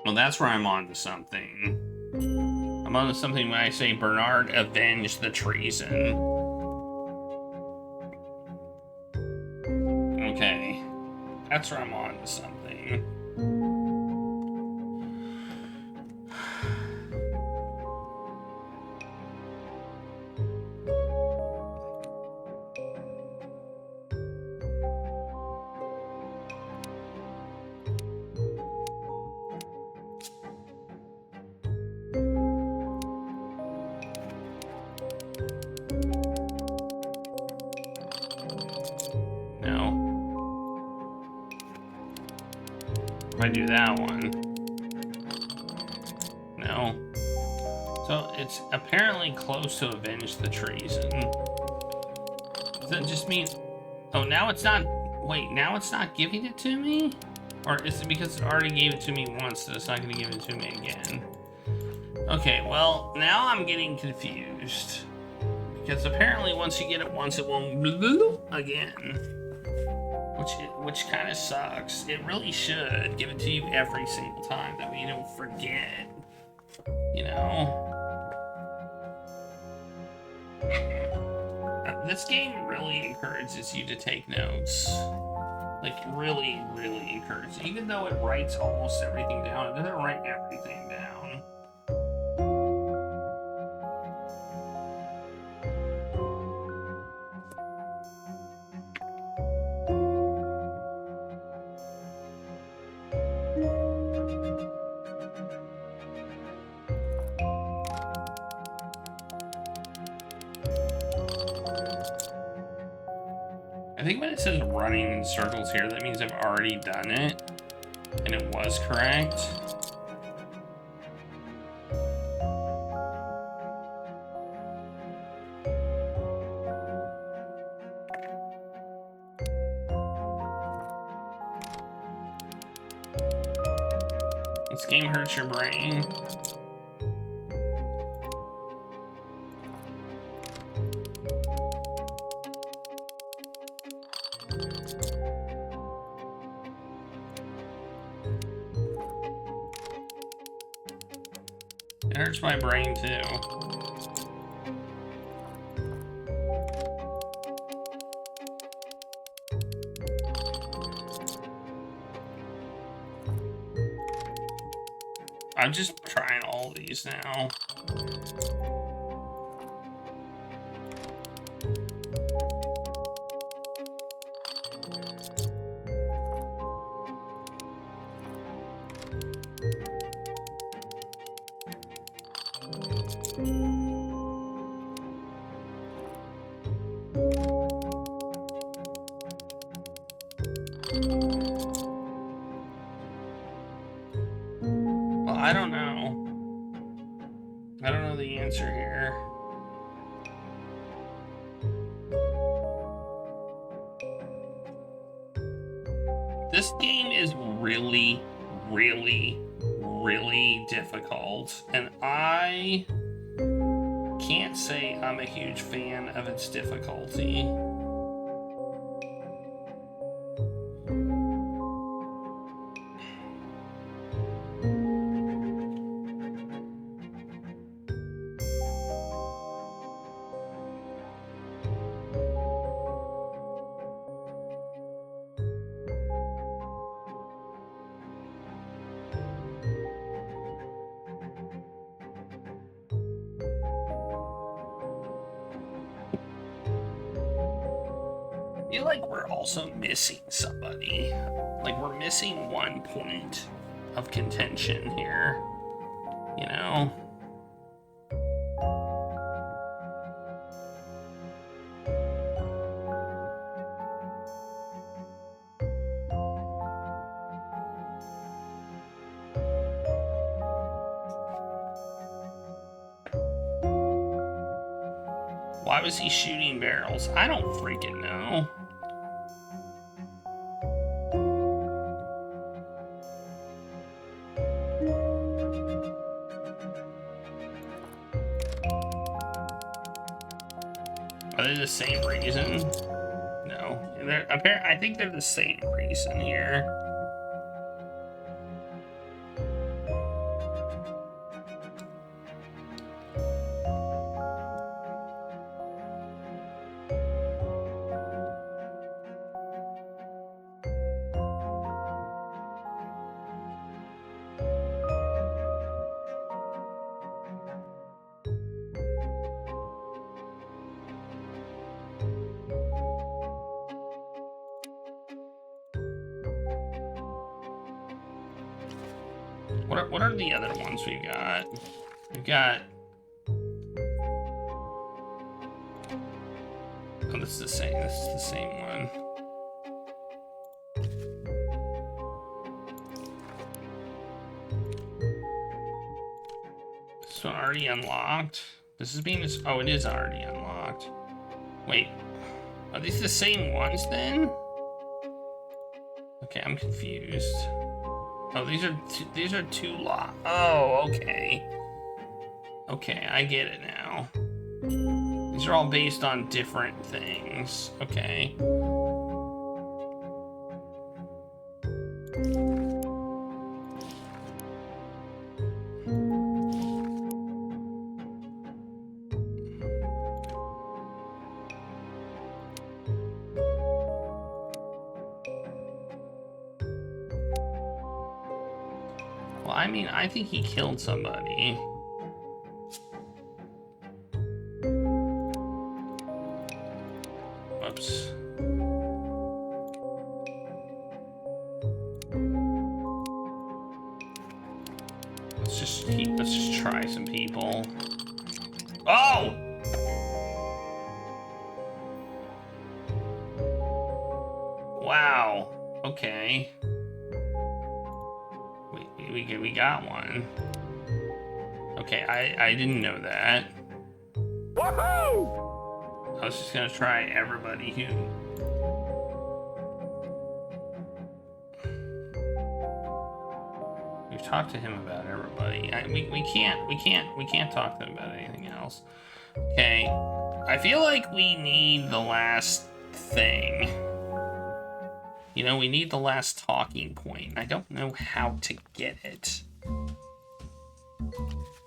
A: Well, that's where I'm on to something. I'm on to something when I say Bernard avenged the treason. Okay. That's where I'm on to something. I do that one. No. So it's apparently close to avenge the treason. Does that just mean... Oh, now it's not... Wait, now it's not giving it to me? Or is it because it already gave it to me once that it's not going to give it to me again? Okay, well, now I'm getting confused. Because apparently once you get it once, it won't again. Which kind of sucks. It really should give it to you every single time. That way you don't forget. You know? This game really encourages you to take notes. Like, really, really encourages. Even though it writes almost everything down, it doesn't write everything down. think when it says running in circles here, that means I've already done it, and it was correct. This game hurts your brain. It hurts my brain too. I'm just trying all these now. Well, I don't know. I don't know the answer here. This game is really, really, really difficult, and I can't say I'm a huge fan of its difficulty. I feel like we're also missing somebody. Like, we're missing one point of contention here, you know? Why was he shooting barrels? I don't freaking know. Are they the same reason? No. I think they're the same reason here. What are the other ones we've got? We've got... Oh, this is the same. This is the same one. This one already unlocked. This is being... Oh, it is already unlocked. Wait. Are these the same ones then? Okay, I'm confused. Oh, these are two lots. Oh, okay. Okay, I get it now. These are all based on different things. Okay. Well, I mean, I think he killed somebody. Whoops. Let's just try some people. Oh! Okay. We got one. Okay, I didn't know that. Woohoo! I was just gonna try everybody who... We've talked to him about everybody. We can't talk to them about anything else. Okay, I feel like we need the last thing. You know, we need the last talking point. I don't know how to get it.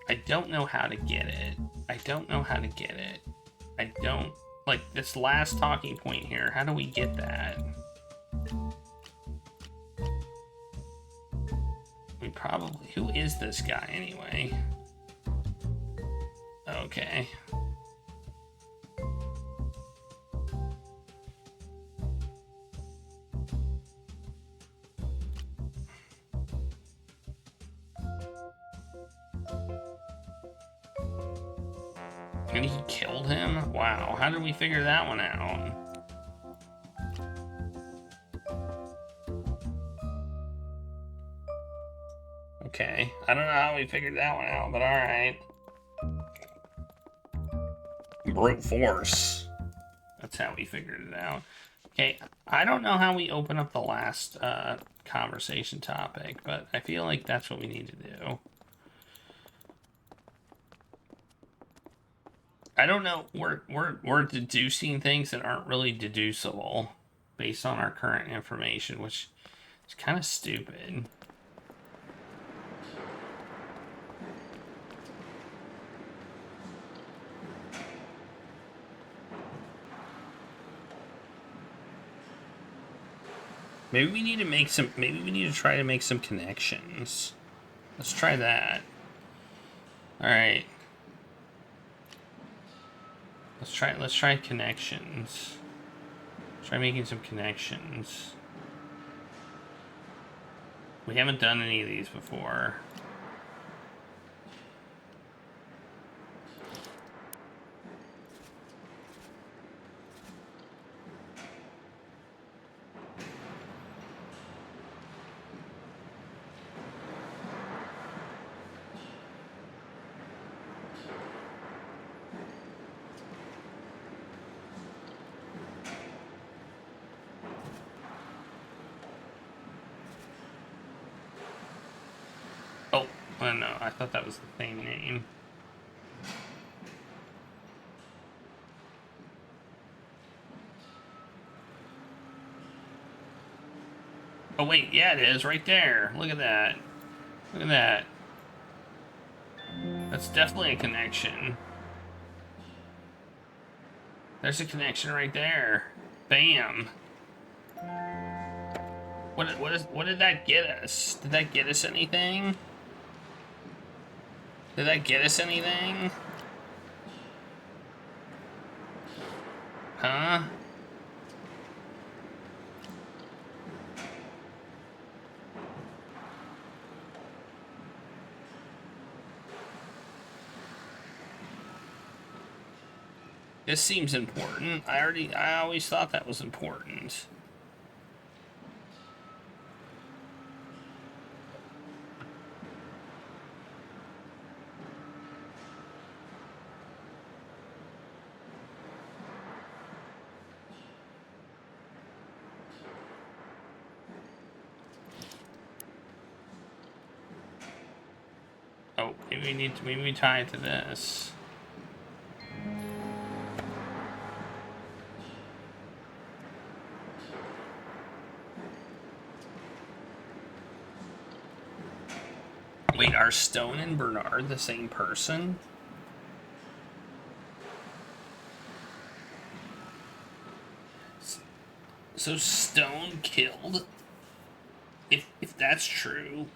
A: I don't know how to get it. I don't know how to get it. I don't... Like, this last talking point here, how do we get that? We probably... Who is this guy, anyway? Okay. And he killed him? Wow, how did we figure that one out? Okay, I don't know how we figured that one out, but alright. Brute force. That's how we figured it out. Okay, I don't know how we open up the last conversation topic, but I feel like that's what we need to do. I don't know, we're deducing things that aren't really deducible based on our current information, which is kind of stupid. Maybe we need to make some, maybe we need to try to make some connections. Let's try that. All right. Let's try connections. Try making some connections. We haven't done any of these before. Oh no, I thought that was the same name. Oh wait, yeah it is, right there. Look at that. Look at that. That's definitely a connection. There's a connection right there. Bam. What did that get us? Did that get us anything? Did that get us anything? Huh? This seems important. I always thought that was important. Oh, maybe we tie it to this. Wait, are Stone and Bernard the same person? So Stone killed? If that's true.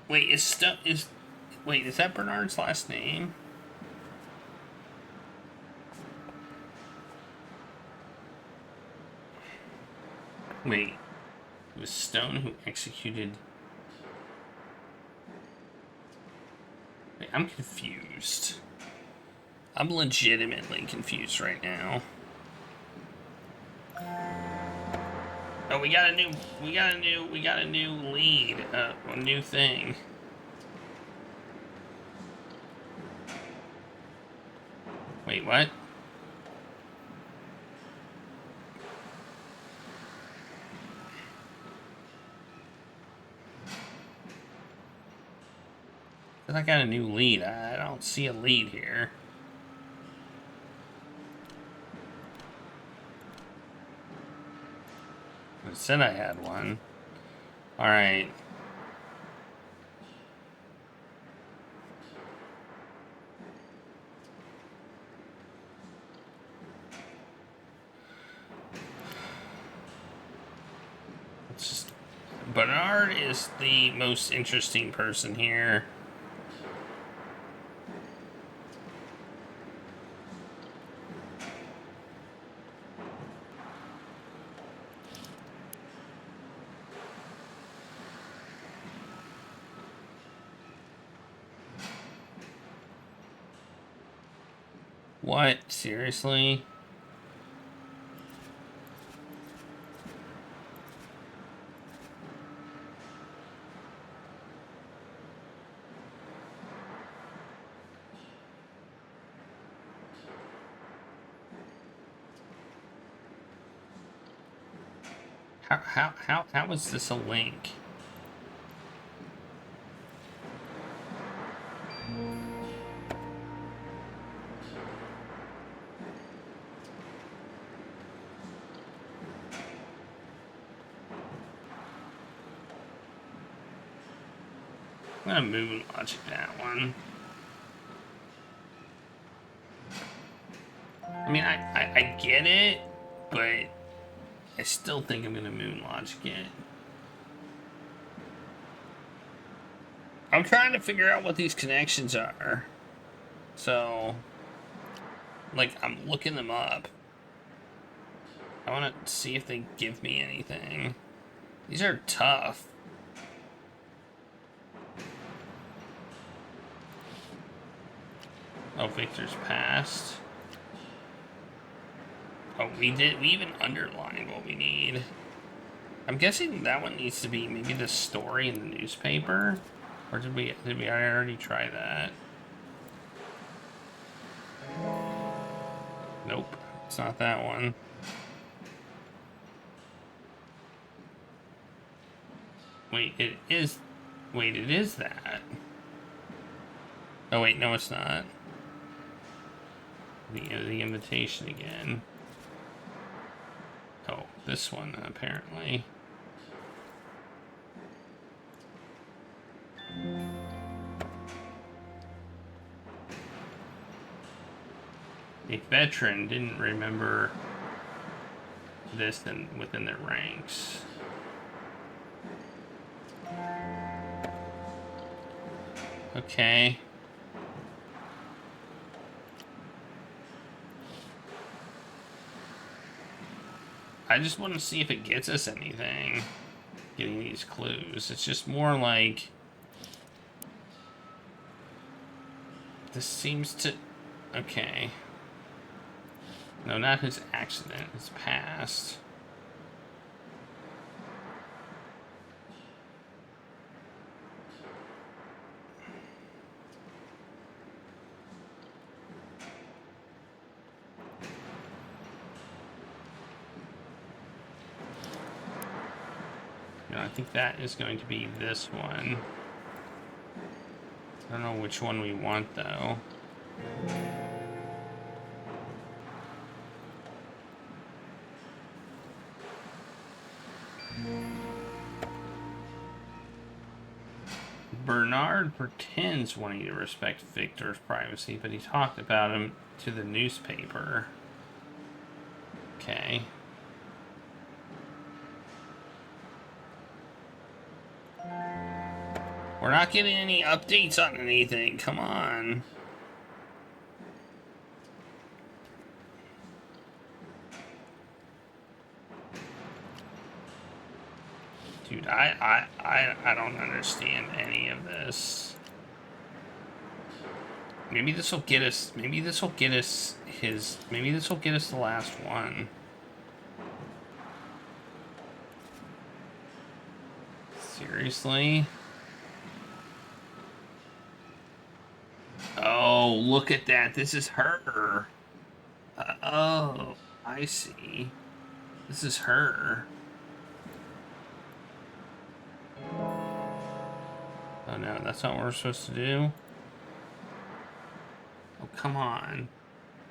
A: Wait, is that Bernard's last name? Wait, it was Stone who executed... Wait, I'm confused. I'm legitimately confused right now. Oh, we got a new lead, a new thing. Wait, what? I got a new lead. I don't see a lead here. I said I had one. All right. It's just Bernard is the most interesting person here. What? Seriously? How is this a link? I'm gonna move and logic that one. I mean, I get it, but I still think I'm gonna moon logic it. I'm trying to figure out what these connections are. So, like, I'm looking them up. I want to see if they give me anything. These are tough. Oh, Victor's passed. Oh, we even underlined what we need. I'm guessing that one needs to be maybe the story in the newspaper, or did we already try that? Nope, it's not that one. Wait, it is. Wait, it is that. Oh wait, no, it's not. The invitation again. Oh, this one apparently. A veteran didn't remember this within their ranks. Okay. I just want to see if it gets us anything. Getting these clues. It's just more like... This seems to... Okay. No, not his accident. His past. I think that is going to be this one. I don't know which one we want, though. Bernard pretends wanting to respect Victor's privacy, but he talked about him to the newspaper. Okay. We're not getting any updates on anything. Come on. Dude, I don't understand any of this. Maybe this will get us. Maybe this will get us his. Maybe this will get us the last one. Seriously? Oh, look at that. This is her. Oh, I see. This is her. Oh no, that's not what we're supposed to do? Oh, come on.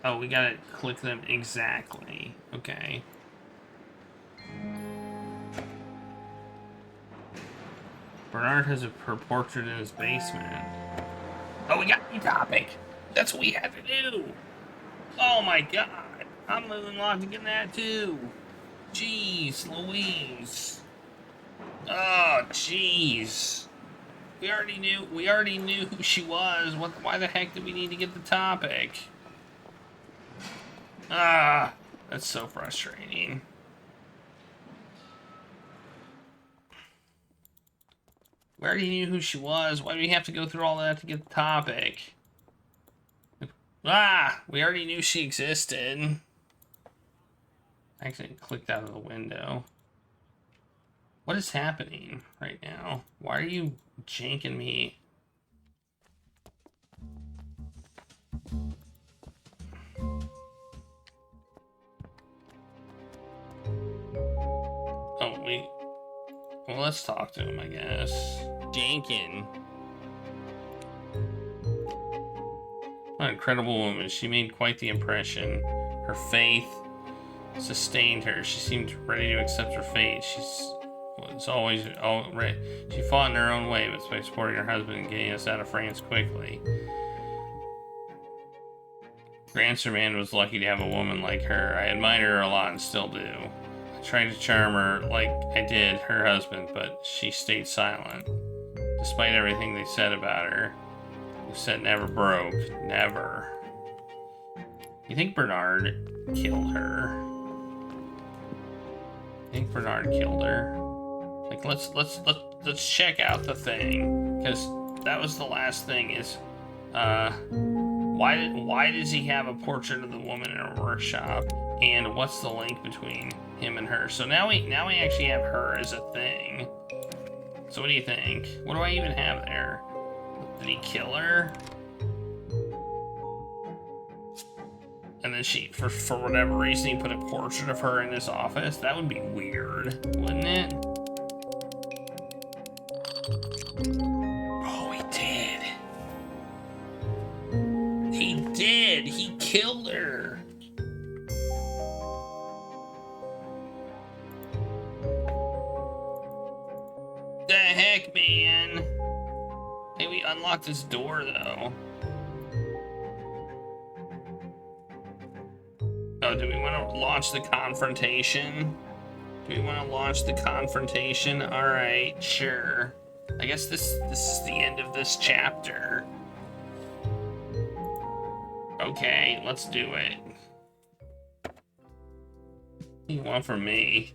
A: Oh, we gotta click them exactly. Okay. Bernard has her portrait in his basement. Oh, we got a new topic. That's what we had to do. Oh my god. I'm unlocking that too. Jeez Louise. Oh, jeez. We already knew who she was. Why the heck did we need to get the topic? Ah, that's so frustrating. We already knew who she was. Why do we have to go through all that to get the topic? Ah, we already knew she existed. I accidentally clicked out of the window. What is happening right now? Why are you janking me? Oh, well, let's talk to him, I guess. Jankin. What an incredible woman. She made quite the impression. Her faith sustained her. She seemed ready to accept her fate. She fought in her own way, but by supporting her husband and getting us out of France quickly. Grandson was lucky to have a woman like her. I admire her a lot and still do. I tried to charm her like I did her husband, but she stayed silent. Despite everything they said about her, who said never broke. Never. You think Bernard killed her? I think Bernard killed her. Like, let's check out the thing, because that was the last thing. Is why does he have a portrait of the woman in a workshop, and what's the link between him and her? So now we actually have her as a thing. So what do you think? What do I even have there? Did he kill her? And then for whatever reason, he put a portrait of her in his office? That would be weird, wouldn't it? Oh, he did. He did. He killed her. The heck, man? Hey, we unlocked this door, though. Oh, do we want to launch the confrontation? Do we want to launch the confrontation? Alright, sure. I guess this is the end of this chapter. Okay, let's do it. What do you want from me?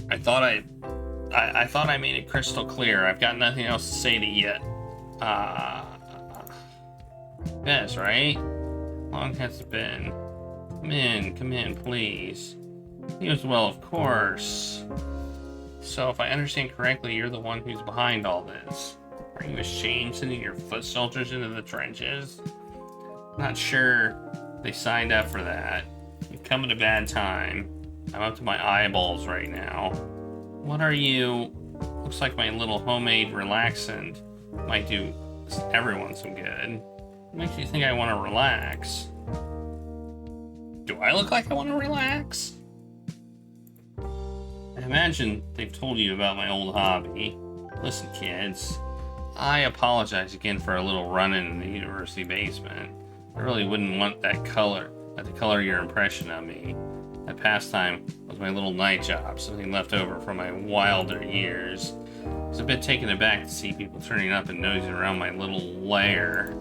A: I thought I made it crystal clear. I've got nothing else to say to you yet. Yes, right? How long has it been? Come in, please. He was, well, of course. So, if I understand correctly, you're the one who's behind all this. Are you ashamed sending your foot soldiers into the trenches? Not sure they signed up for that. You've come at a bad time. I'm up to my eyeballs right now. What are you? Looks like my little homemade relaxant might do everyone some good. What makes you think I want to relax? Do I look like I want to relax? I imagine they've told you about my old hobby. Listen, kids. I apologize again for a little run-in in the university basement. I really wouldn't want that to color your impression of me. That pastime was my little night job, something left over from my wilder years. I was a bit taken aback to see people turning up and nosing around my little lair.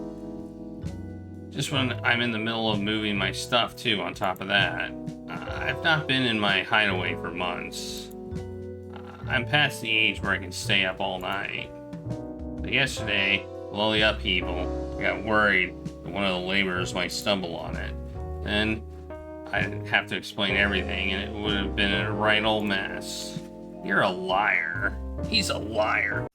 A: Just when I'm in the middle of moving my stuff, too, on top of that. I've not been in my hideaway for months. I'm past the age where I can stay up all night. But yesterday, with all the upheaval, I got worried that one of the laborers might stumble on it. Then, I'd have to explain everything, and it would have been a right old mess. You're a liar. He's a liar.